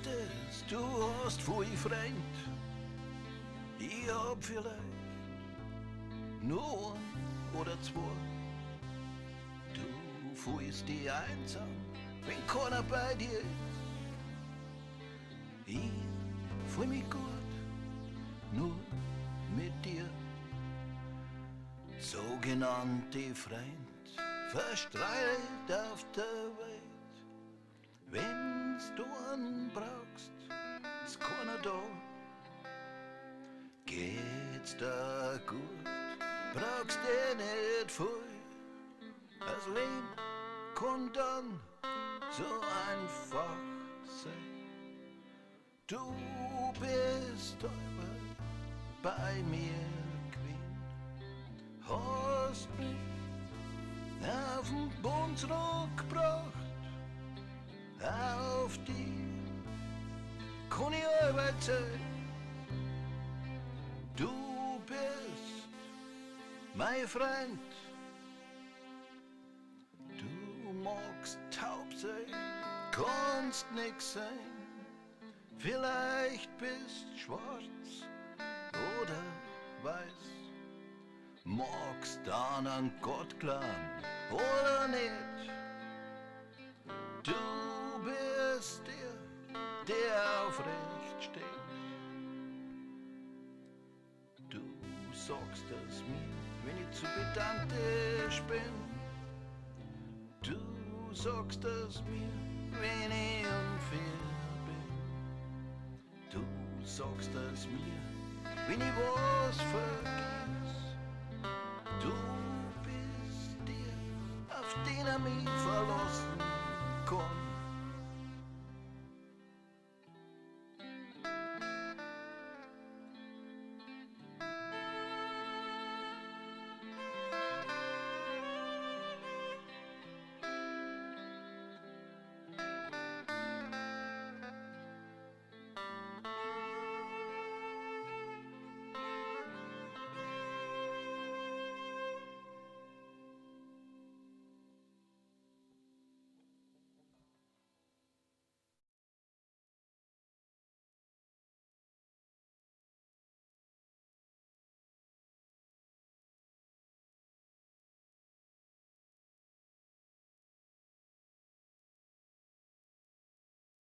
dachtest, du hast viel Freund. Ich hab vielleicht nur ein oder zwei. Du fühlst dich einsam, wenn keiner bei dir ist. Ich fühl mich gut, nur mit dir. Sogenannte Freund, verstrahlt auf der Welt. Wenn's du einen brauchst, ist keiner da. Geht's da gut, brauchst dir nicht viel. Das Leben kann dann so einfach sein. Du bist aber bei mir gewesen, hast mich auf den Bundesrat gebracht. Auf die kann ich Arbeit sein. Du bist mein Freund. Du magst taub sein, kannst nix sein. Vielleicht bist schwarz oder weiß. Magst dann an Gott glauben oder nicht. Du bist der aufrecht steht. Du sagst es mir, wenn ich zu pedantisch bin. Du sagst es mir, wenn ich unfair bin. Du sagst es mir, wenn ich was vergiss. Du bist der, auf den mich verlassen kann.